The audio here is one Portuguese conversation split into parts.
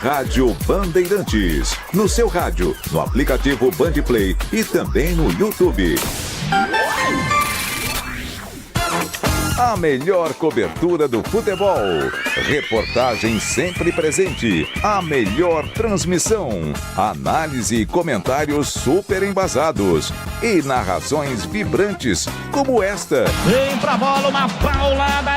Rádio Bandeirantes. No seu rádio, no aplicativo Bandplay e também no YouTube. A melhor cobertura do futebol. Reportagem sempre presente. A melhor transmissão. Análise e comentários super embasados. E narrações vibrantes como esta. Vem pra bola, uma paulada.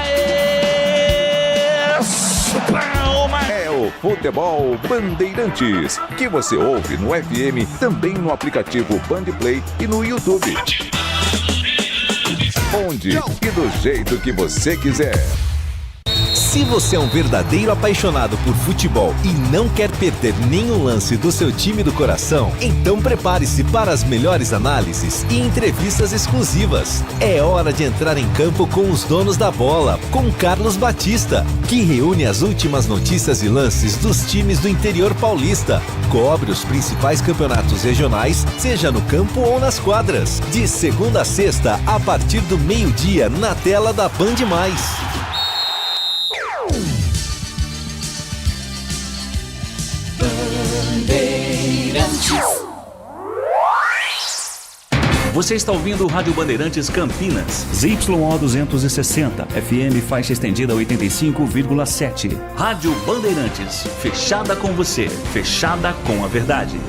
Palma. É o Futebol Bandeirantes, que você ouve no FM, também no aplicativo Bandplay e no YouTube. Onde e do jeito que você quiser. Se você é um verdadeiro apaixonado por futebol e não quer perder nenhum lance do seu time do coração, então prepare-se para as melhores análises e entrevistas exclusivas. É hora de entrar em campo com os donos da bola, com Carlos Batista, que reúne as últimas notícias e lances dos times do interior paulista. Cobre os principais campeonatos regionais, seja no campo ou nas quadras. De segunda a sexta, a partir do meio-dia, na tela da Band+. Você está ouvindo o Rádio Bandeirantes Campinas, ZYO 260, FM faixa estendida 85,7. Rádio Bandeirantes, fechada com você, fechada com a verdade.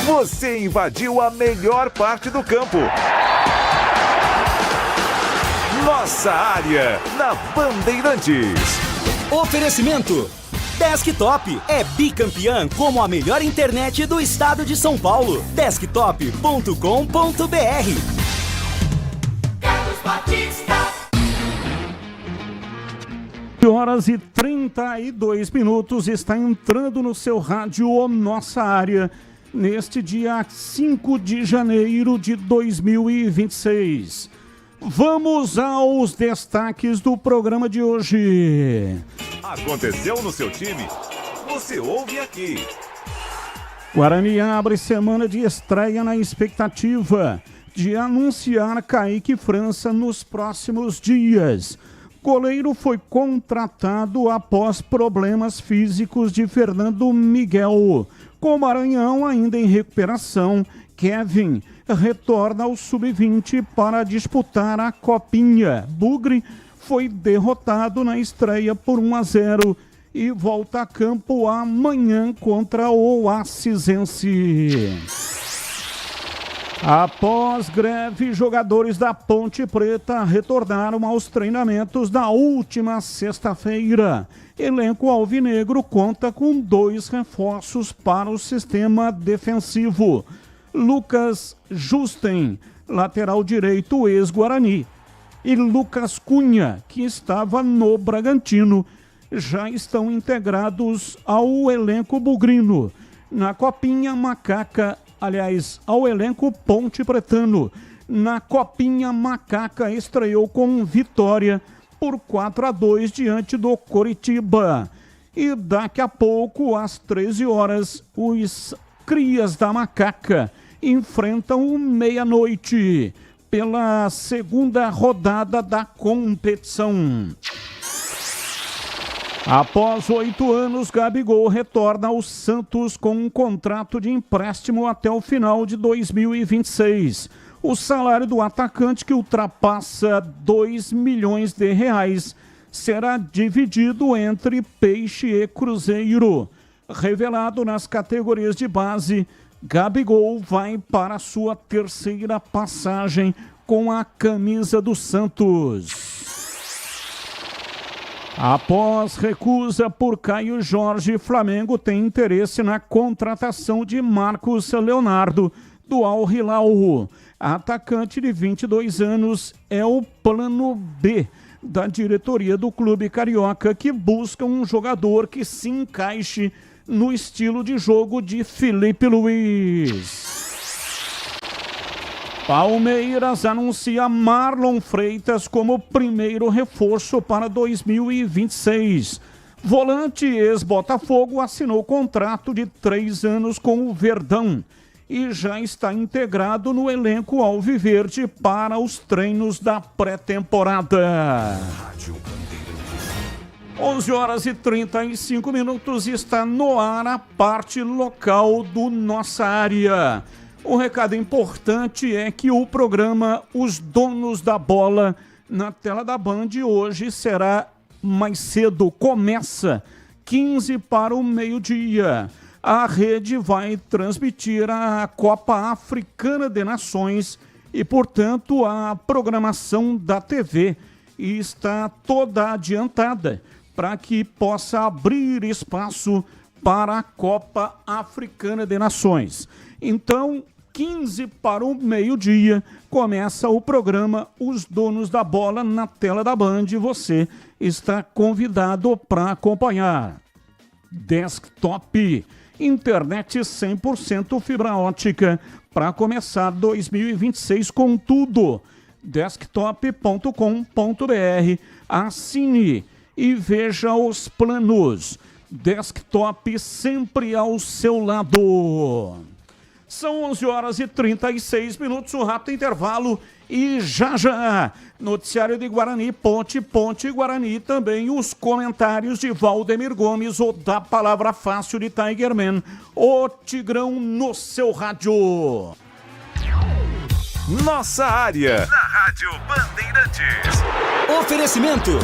Você invadiu a melhor parte do campo. Nossa área, na Bandeirantes. Oferecimento Desktop é bicampeã como a melhor internet do estado de São Paulo. Desktop.com.br. Carlos Batista. Horas e 32 minutos, está entrando no seu rádio Nossa Área, neste dia 5 de janeiro de 2026. Vamos aos destaques do programa de hoje. Aconteceu no seu time? Você ouve aqui. Guarani abre semana de estreia na expectativa de anunciar Kaique França nos próximos dias. Goleiro foi contratado após problemas físicos de Fernando Miguel. Com o Maranhão ainda em recuperação, Kevin retorna ao Sub-20 para disputar a Copinha. Bugre foi derrotado na estreia por 1-0 e volta a campo amanhã contra o Oacisense. Após greve, jogadores da Ponte Preta retornaram aos treinamentos da última sexta-feira. Elenco alvinegro conta com 2 reforços para o sistema defensivo. Lucas Justen, lateral direito ex-Guarani, e Lucas Cunha, que estava no Bragantino, já estão integrados ao elenco bugrino. Na Copinha Macaca, ao elenco Ponte Pretano. Na Copinha Macaca estreou com vitória por 4-2 diante do Coritiba. E daqui a pouco, às 13 horas, os Crias da Macaca enfrentam o meia-noite pela segunda rodada da competição. Após 8 anos, Gabigol retorna ao Santos com um contrato de empréstimo até o final de 2026. O salário do atacante, que ultrapassa R$2 milhões, será dividido entre Peixe e Cruzeiro. Revelado nas categorias de base, Gabigol vai para a sua terceira passagem com a camisa do Santos. Após recusa por Caio Jorge, Flamengo tem interesse na contratação de Marcos Leonardo, do Al Hilal. Atacante de 22 anos é o plano B da diretoria do clube carioca, que busca um jogador que se encaixe no estilo de jogo de Felipe Luiz. Palmeiras anuncia Marlon Freitas como primeiro reforço para 2026. Volante ex-Botafogo assinou contrato de 3 anos com o Verdão e já está integrado no elenco alviverde para os treinos da pré-temporada. 11 horas e 35 minutos, está no ar a parte local do Nossa Área. Um recado importante é que o programa Os Donos da Bola na tela da Band hoje será mais cedo, começa 15 para o meio-dia. A rede vai transmitir a Copa Africana de Nações e, portanto, a programação da TV está toda adiantada para que possa abrir espaço para a Copa Africana de Nações. Então, 15 para o meio-dia, começa o programa Os Donos da Bola na tela da Band. Você está convidado para acompanhar. Desktop, internet 100% fibra ótica para começar 2026 com tudo. Desktop.com.br, assine e veja os planos. Desktop sempre ao seu lado. São 11 horas e 36 minutos, um rápido intervalo e já, noticiário de Guarani, Ponte Guarani, também os comentários de Valdemir Gomes, ou da Palavra Fácil de Tigerman, o Tigrão no seu rádio. Nossa Área, na Rádio Bandeirantes. Oferecimento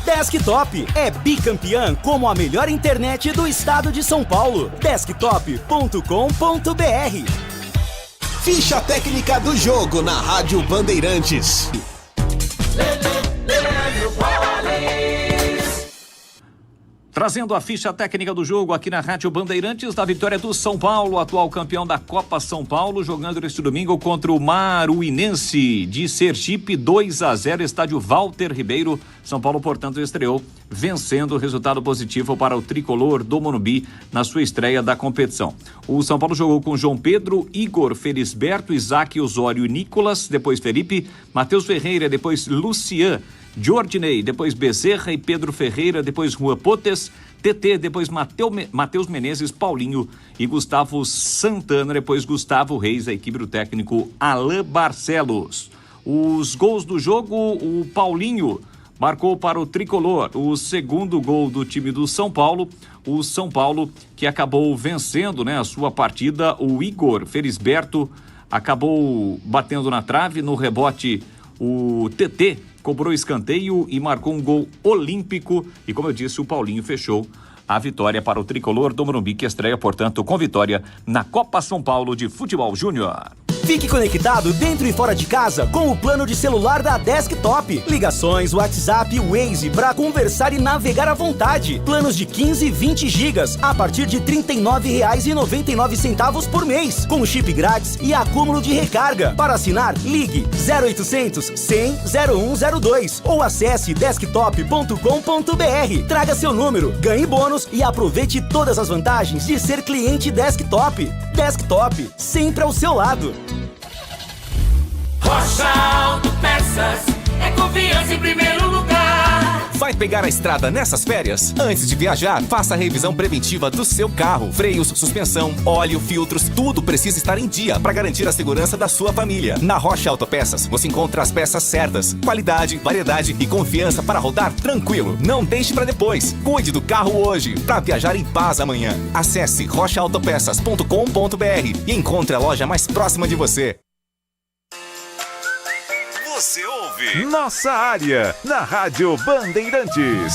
Desktop é bicampeã como a melhor internet do estado de São Paulo. Desktop.com.br. Ficha técnica do jogo na Rádio Bandeirantes. Trazendo a ficha técnica do jogo aqui na Rádio Bandeirantes, da vitória do São Paulo, atual campeão da Copa São Paulo, jogando neste domingo contra o Maruinense de Sergipe, 2-0, estádio Walter Ribeiro. São Paulo, portanto, estreou vencendo, resultado positivo para o tricolor do Morumbi na sua estreia da competição. O São Paulo jogou com João Pedro, Igor, Felisberto, Isaac, Osório e Nicolas, depois Felipe, Matheus Ferreira, depois Lucian, Jordinei, depois Bezerra e Pedro Ferreira, depois Juan Potes, TT, depois Matheus Menezes, Paulinho e Gustavo Santana, depois Gustavo Reis, a equipe do técnico Alain Barcelos. Os gols do jogo, o Paulinho marcou para o tricolor o segundo gol do time do São Paulo. O São Paulo que acabou vencendo, a sua partida. O Igor Felisberto acabou batendo na trave, no rebote o TT cobrou escanteio e marcou um gol olímpico. E como eu disse, o Paulinho fechou a vitória para o tricolor do Morumbi, que estreia, portanto, com vitória na Copa São Paulo de Futebol Júnior. Fique conectado dentro e fora de casa com o plano de celular da Desktop. Ligações, WhatsApp, Waze para conversar e navegar à vontade. Planos de 15 e 20 gigas a partir de R$ 39,99 por mês, com chip grátis e acúmulo de recarga. Para assinar, ligue 0800 100 0102 ou acesse desktop.com.br. Traga seu número, ganhe bônus e aproveite todas as vantagens de ser cliente Desktop. Desktop, sempre ao seu lado. Rocha Autopeças é confiança em primeiro lugar. Vai pegar a estrada nessas férias? Antes de viajar, faça a revisão preventiva do seu carro. Freios, suspensão, óleo, filtros, tudo precisa estar em dia para garantir a segurança da sua família. Na Rocha Autopeças, você encontra as peças certas, qualidade, variedade e confiança para rodar tranquilo. Não deixe para depois. Cuide do carro hoje para viajar em paz amanhã. Acesse rochaautopeças.com.br e encontre a loja mais próxima de você. Você ouve Nossa Área, na Rádio Bandeirantes.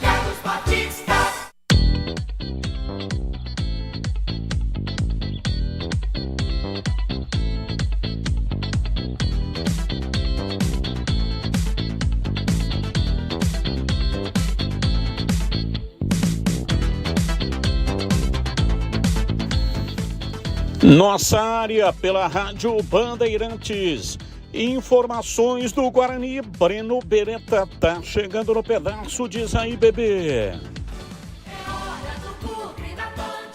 Carlos Batista. Nossa Área pela Rádio Bandeirantes. Informações do Guarani. Breno Beretta tá chegando no pedaço, diz aí, bebê. É hora do Bugre da Band.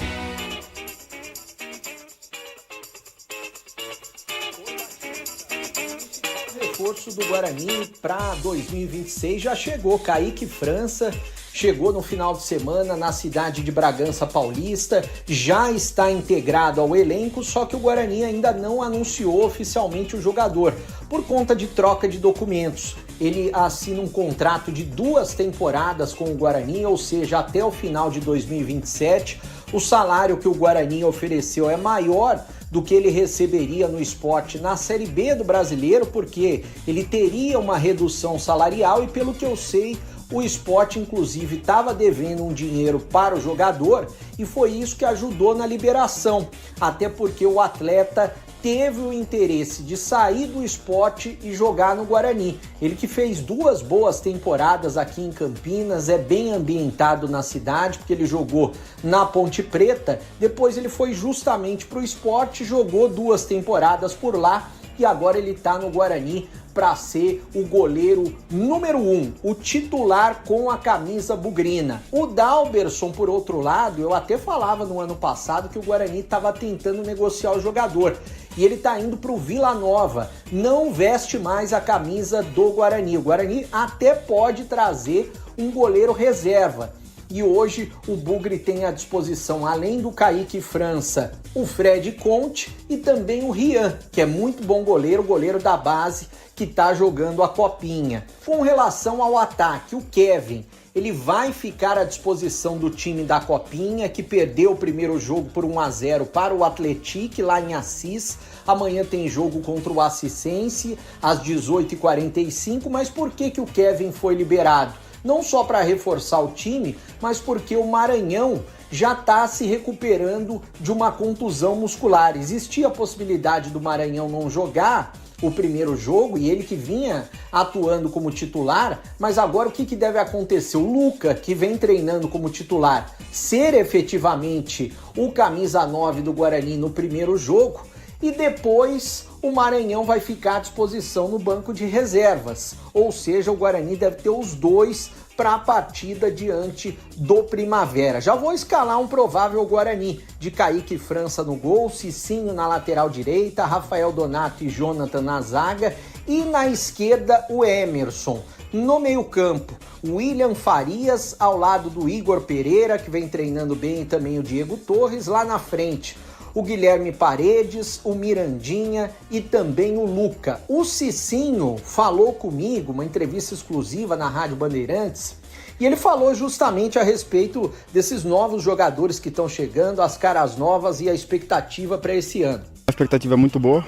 Reforço reforço do Guarani para 2026 já chegou. Kaique França chegou no final de semana na cidade de Bragança Paulista, já está integrado ao elenco, só que o Guarani ainda não anunciou oficialmente o jogador, por conta de troca de documentos. Ele assina um contrato de 2 temporadas com o Guarani, ou seja, até o final de 2027. O salário que o Guarani ofereceu é maior do que ele receberia no Sport na Série B do Brasileiro, porque ele teria uma redução salarial e, pelo que eu sei, o Sport inclusive estava devendo um dinheiro para o jogador e foi isso que ajudou na liberação, até porque o atleta teve o interesse de sair do Sport e jogar no Guarani. Ele que fez 2 boas temporadas aqui em Campinas, é bem ambientado na cidade, porque ele jogou na Ponte Preta, depois ele foi justamente para o Sport, jogou 2 temporadas por lá e agora ele está no Guarani para ser o goleiro número 1, o titular com a camisa bugrina. O Dalberson, por outro lado, eu até falava no ano passado que o Guarani estava tentando negociar o jogador. E ele está indo para o Vila Nova, não veste mais a camisa do Guarani. O Guarani até pode trazer um goleiro reserva. E hoje o Bugre tem à disposição, além do Kaique França, o Fred Conte e também o Rian, que é muito bom goleiro da base, que está jogando a copinha. Com relação ao ataque, o Kevin, ele vai ficar à disposição do time da copinha, que perdeu o primeiro jogo por 1-0 para o Atlético lá em Assis. Amanhã tem jogo contra o Assisense às 18h45, mas por que o Kevin foi liberado? Não só para reforçar o time, mas porque o Maranhão já está se recuperando de uma contusão muscular. Existia a possibilidade do Maranhão não jogar o primeiro jogo e ele que vinha atuando como titular, mas agora o que deve acontecer? O Luca, que vem treinando como titular, ser efetivamente o camisa 9 do Guarani no primeiro jogo e depois o Maranhão vai ficar à disposição no banco de reservas, ou seja, o Guarani deve ter os 2 para a partida diante do Primavera. Já vou escalar um provável Guarani de Kaique França no gol, Cicinho na lateral direita, Rafael Donato e Jonathan na zaga e na esquerda o Emerson. No meio-campo, William Farias ao lado do Igor Pereira, que vem treinando bem, e também o Diego Torres. Lá na frente, o Guilherme Paredes, o Mirandinha e também o Luca. O Cicinho falou comigo, uma entrevista exclusiva na Rádio Bandeirantes, e ele falou justamente a respeito desses novos jogadores que estão chegando, as caras novas e a expectativa para esse ano. A expectativa é muito boa,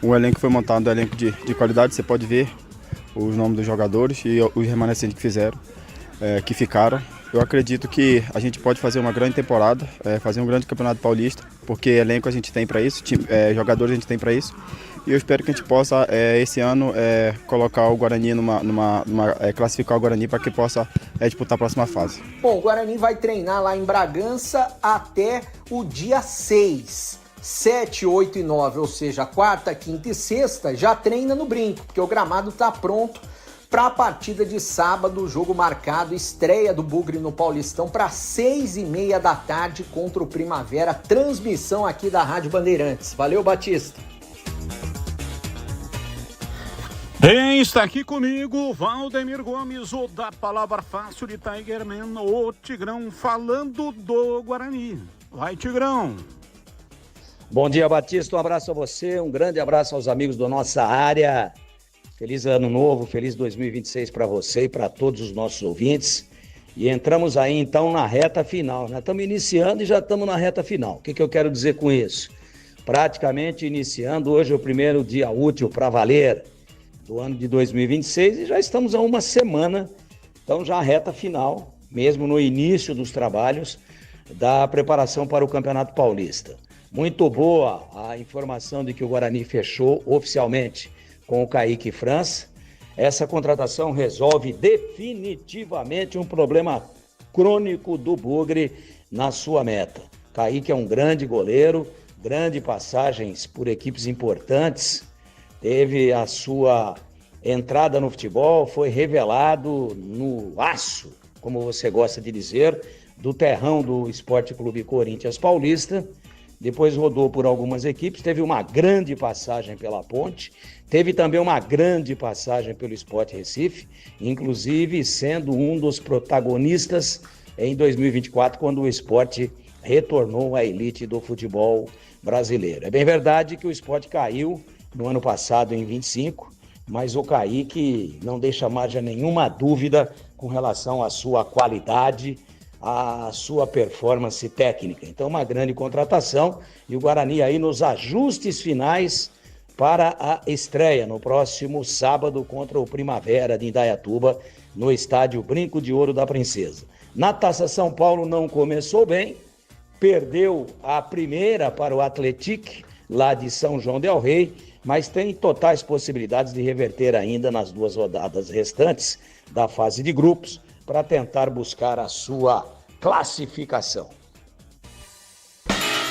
o elenco foi montado, um elenco de qualidade, você pode ver os nomes dos jogadores e os remanescentes que fizeram, que ficaram. Eu acredito que a gente pode fazer uma grande temporada, fazer um grande campeonato paulista, porque elenco a gente tem para isso, jogadores a gente tem para isso. E eu espero que a gente possa, esse ano, colocar o Guarani classificar o Guarani para que possa disputar a próxima fase. Bom, o Guarani vai treinar lá em Bragança até o dia 6. 7, 8 e 9, ou seja, quarta, quinta e sexta, já treina no Brinco, porque o gramado está pronto para a partida de sábado, jogo marcado, estreia do Bugre no Paulistão para 6h30 da tarde contra o Primavera, transmissão aqui da Rádio Bandeirantes. Valeu, Batista! Bem, está aqui comigo Valdemir Gomes, o da Palavra Fácil de Tigerman, o Tigrão, falando do Guarani. Vai, Tigrão! Bom dia, Batista, um abraço a você, um grande abraço aos amigos da nossa área. Feliz ano novo, feliz 2026 para você e para todos os nossos ouvintes. E entramos aí então na reta final, né? Estamos iniciando e já estamos na reta final. O que eu quero dizer com isso? Praticamente iniciando, hoje é o primeiro dia útil para valer do ano de 2026 e já estamos a uma semana, então já a reta final, mesmo no início dos trabalhos da preparação para o Campeonato Paulista. Muito boa a informação de que o Guarani fechou oficialmente com o Kaique França. Essa contratação resolve definitivamente um problema crônico do Bugre na sua meta. Kaique é um grande goleiro, grandes passagens por equipes importantes, teve a sua entrada no futebol, foi revelado no aço, como você gosta de dizer, do terrão do Esporte Clube Corinthians Paulista. Depois rodou por algumas equipes, teve uma grande passagem pela Ponte, Teve também uma grande passagem pelo Sport Recife, inclusive sendo um dos protagonistas em 2024, quando o Sport retornou à elite do futebol brasileiro. É bem verdade que o Sport caiu no ano passado em 25, mas o Kaique não deixa margem a nenhuma dúvida com relação à sua qualidade, à sua performance técnica. Então, uma grande contratação e o Guarani aí nos ajustes finais para a estreia no próximo sábado contra o Primavera de Indaiatuba, no estádio Brinco de Ouro da Princesa. Na Taça São Paulo não começou bem, perdeu a primeira para o Atlético, lá de São João del Rei, mas tem totais possibilidades de reverter ainda nas 2 rodadas restantes da fase de grupos para tentar buscar a sua classificação.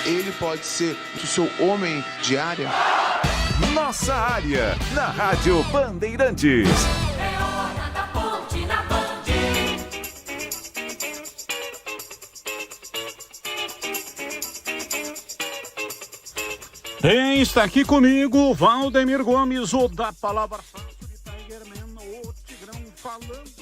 Ele pode ser o seu homem de área? Nossa área, na Rádio Bandeirantes. É hora da ponte na Band. Bem, está aqui comigo Valdemir Gomes, o da Palavra Fácil de Tigerman, o Tigrão falando do...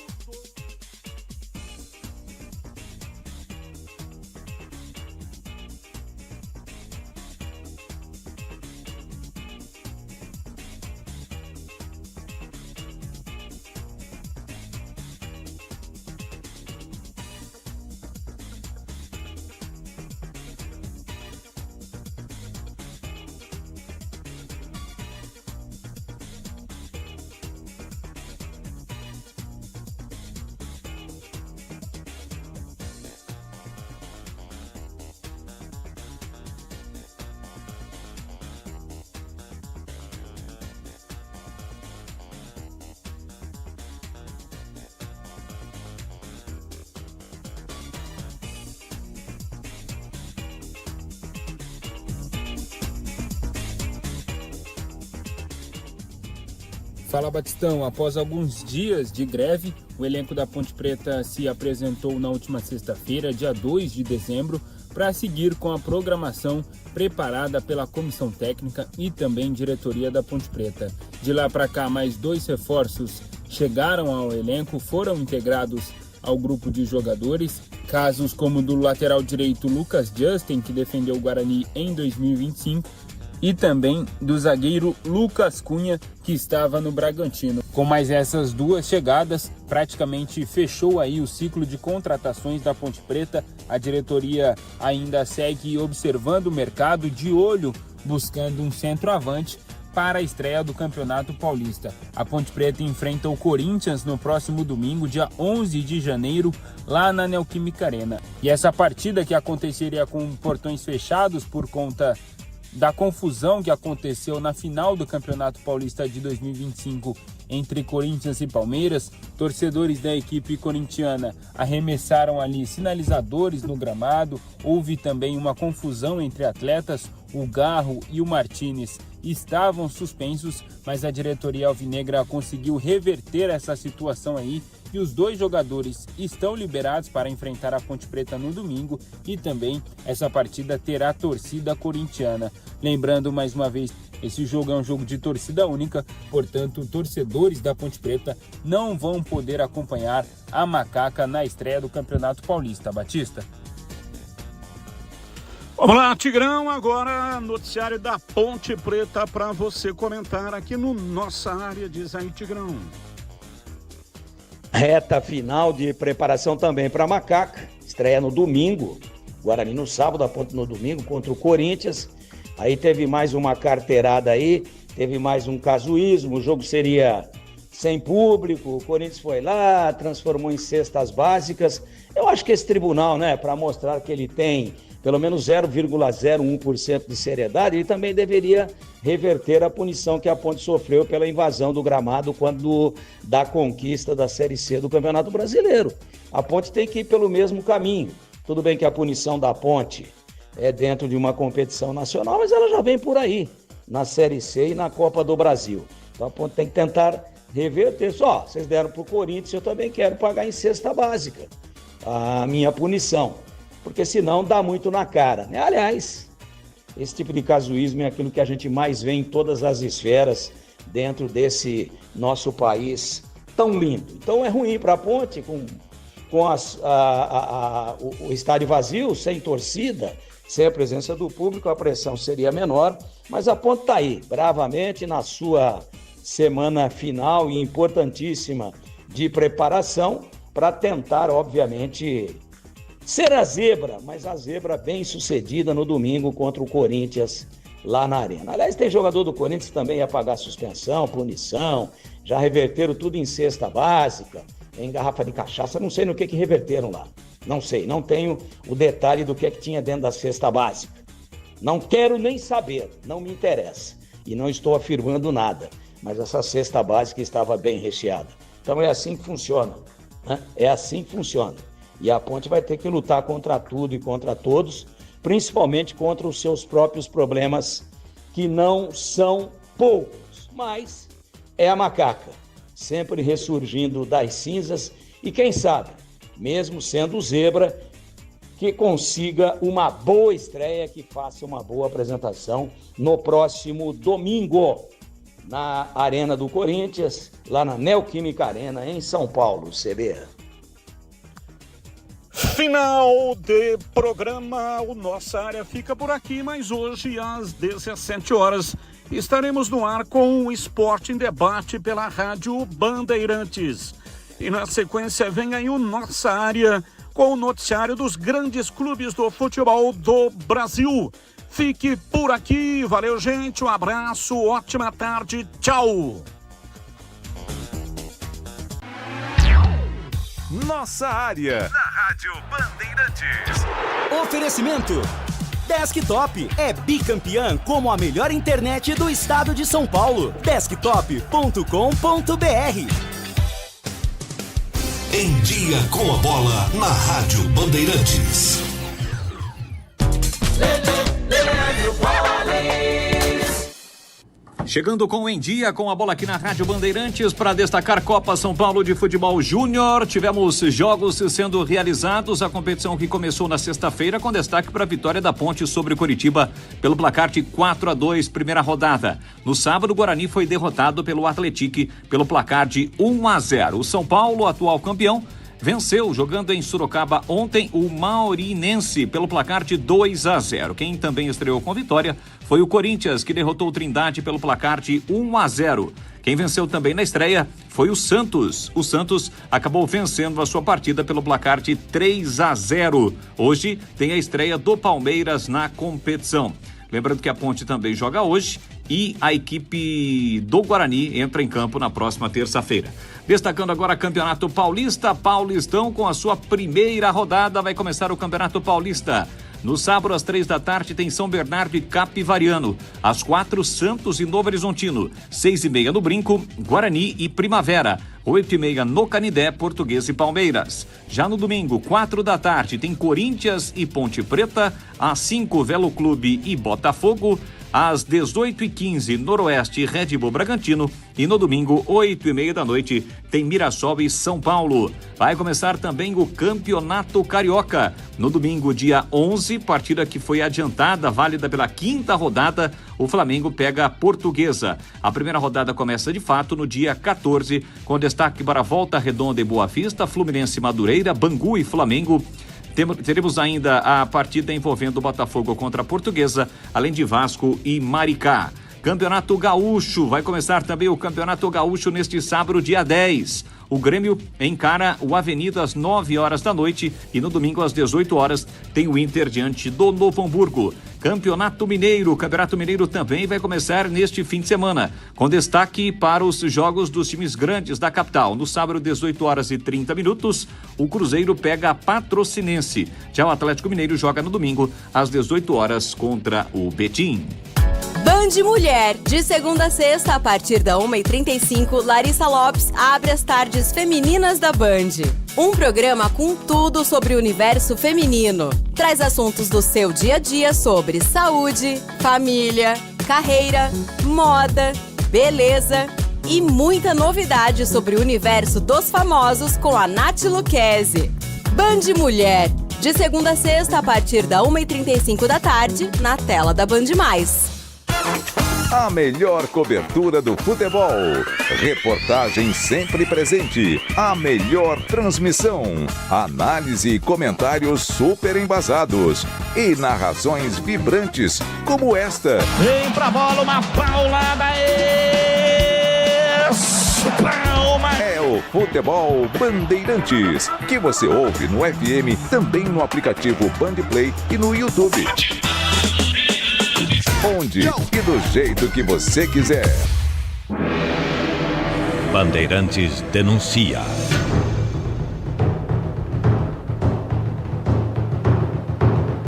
Fala Batistão, após alguns dias de greve, o elenco da Ponte Preta se apresentou na última sexta-feira, dia 2 de dezembro, para seguir com a programação preparada pela comissão técnica e também diretoria da Ponte Preta. De lá para cá, mais 2 reforços chegaram ao elenco, foram integrados ao grupo de jogadores, casos como do lateral direito Lucas Justin, que defendeu o Guarani em 2025, e também do zagueiro Lucas Cunha, que estava no Bragantino. Com mais essas 2 chegadas, praticamente fechou aí o ciclo de contratações da Ponte Preta. A diretoria ainda segue observando o mercado, de olho buscando um centroavante para a estreia do Campeonato Paulista. A Ponte Preta enfrenta o Corinthians no próximo domingo, dia 11 de janeiro, lá na Neoquímica Arena. E essa partida, que aconteceria com portões fechados por conta da confusão que aconteceu na final do Campeonato Paulista de 2025 entre Corinthians e Palmeiras, torcedores da equipe corintiana arremessaram ali sinalizadores no gramado, houve também uma confusão entre atletas, o Garro e o Martínez estavam suspensos, mas a diretoria alvinegra conseguiu reverter essa situação aí, e os 2 jogadores estão liberados para enfrentar a Ponte Preta no domingo, e também essa partida terá torcida corintiana. Lembrando mais uma vez, esse jogo é um jogo de torcida única, portanto, torcedores da Ponte Preta não vão poder acompanhar a Macaca na estreia do Campeonato Paulista. Batista? Vamos lá, Tigrão, agora noticiário da Ponte Preta para você comentar aqui no Nossa Área. Diz aí, Tigrão. Reta final de preparação também para a Macaca, estreia no domingo, Guarani no sábado, a Ponte no domingo contra o Corinthians. Aí teve mais uma carteirada aí, teve mais um casuísmo, o jogo seria sem público, o Corinthians foi lá, transformou em cestas básicas. Eu acho que esse tribunal, né, para mostrar que ele tem pelo menos 0,01% de seriedade, ele também deveria reverter a punição que a Ponte sofreu pela invasão do gramado quando da conquista da Série C do Campeonato Brasileiro. A Ponte tem que ir pelo mesmo caminho. Tudo bem que a punição da Ponte é dentro de uma competição nacional, mas ela já vem por aí, na Série C e na Copa do Brasil. Então a Ponte tem que tentar reverter. Só, vocês deram para o Corinthians, eu também quero pagar em cesta básica a minha punição, porque senão dá muito na cara, né? Aliás, esse tipo de casuísmo é aquilo que a gente mais vê em todas as esferas dentro desse nosso país tão lindo. Então é ruim para a Ponte, com o estádio vazio, sem torcida, sem a presença do público, a pressão seria menor, mas a Ponte está aí, bravamente, na sua semana final e importantíssima de preparação, para tentar, obviamente, ser a zebra, mas a zebra bem sucedida no domingo contra o Corinthians lá na Arena. Aliás, tem jogador do Corinthians que também ia pagar suspensão, punição, já reverteram tudo em cesta básica, em garrafa de cachaça, não sei no que reverteram lá. Não sei, não tenho o detalhe do que tinha dentro da cesta básica. Não quero nem saber, não me interessa. E não estou afirmando nada, mas essa cesta básica estava bem recheada. Então é assim que funciona, né? É assim que funciona. E a Ponte vai ter que lutar contra tudo e contra todos, principalmente contra os seus próprios problemas, que não são poucos, mas é a macaca, sempre ressurgindo das cinzas e quem sabe, mesmo sendo zebra, que consiga uma boa estreia, que faça uma boa apresentação no próximo domingo, na Arena do Corinthians, lá na Neoquímica Arena, em São Paulo, CB. Final de programa, o Nossa Área fica por aqui, mas hoje às 17 horas estaremos no ar com o Esporte em Debate pela Rádio Bandeirantes. E na sequência vem aí o Nossa Área com o noticiário dos grandes clubes do futebol do Brasil. Fique por aqui, valeu gente, um abraço, ótima tarde, tchau! Nossa Área, na Rádio Bandeirantes. Oferecimento Desktop é bicampeã como a melhor internet do estado de São Paulo. Desktop.com.br. Em Dia com a Bola na Rádio Bandeirantes. Chegando com Em Dia com a Bola aqui na Rádio Bandeirantes para destacar Copa São Paulo de Futebol Júnior. Tivemos jogos sendo realizados, a competição que começou na sexta-feira com destaque para a vitória da Ponte sobre o Coritiba pelo placar de 4-2, primeira rodada. No sábado, o Guarani foi derrotado pelo Atlético pelo placar de 1-0. O São Paulo, atual campeão, venceu, jogando em Sorocaba ontem, o Maurinense pelo placar de 2-0. Quem também estreou com vitória foi o Corinthians, que derrotou o Trindade pelo placar de 1-0. Quem venceu também na estreia foi o Santos. O Santos acabou vencendo a sua partida pelo placar de 3-0. Hoje tem a estreia do Palmeiras na competição. Lembrando que a Ponte também joga hoje e a equipe do Guarani entra em campo na próxima terça-feira. Destacando agora Campeonato Paulista, Paulistão com a sua primeira rodada, vai começar o Campeonato Paulista. No sábado, às 3h tem São Bernardo e Capivariano. Às 4h, Santos e Novo Horizontino. 6h30 no Brinco, Guarani e Primavera. 8h30 no Canidé, Português e Palmeiras. Já no domingo, 4h, tem Corinthians e Ponte Preta. Às 5h, Velo Clube e Botafogo. Às 18h15, Noroeste e Red Bull Bragantino. E no domingo, 8h30, tem Mirassol e São Paulo. Vai começar também o Campeonato Carioca. No domingo, dia 11, partida que foi adiantada, válida pela 5ª rodada, o Flamengo pega a Portuguesa. A primeira rodada começa de fato no dia 14, com destaque para Volta Redonda e Boa Vista, Fluminense, Madureira, Bangu e Flamengo. Teremos ainda a partida envolvendo o Botafogo contra a Portuguesa, além de Vasco e Maricá. Campeonato Gaúcho, vai começar também o Campeonato Gaúcho neste sábado, dia 10. O Grêmio encara o Avenida às 9h e no domingo às 18h tem o Inter diante do Novo Hamburgo. Campeonato Mineiro, o Campeonato Mineiro também vai começar neste fim de semana, com destaque para os jogos dos times grandes da capital. No sábado, 18h30, o Cruzeiro pega a Patrocinense. Já o Atlético Mineiro joga no domingo às 18h contra o Betim. Band Mulher, de segunda a sexta, a partir da 1h35, Larissa Lopes abre as tardes femininas da Band. Um programa com tudo sobre o universo feminino. Traz assuntos do seu dia a dia sobre saúde, família, carreira, moda, beleza e muita novidade sobre o universo dos famosos com a Nath Lucchesi. Band Mulher, de segunda a sexta, a partir da 1h35 da tarde, na tela da Band+. A melhor cobertura do futebol. Reportagem sempre presente. A melhor transmissão. Análise e comentários super embasados. E narrações vibrantes, como esta. Vem pra bola, uma paulada. Palma. É o Futebol Bandeirantes, que você ouve no FM, também no aplicativo Bandplay e no YouTube. Onde e do jeito que você quiser. Bandeirantes denuncia.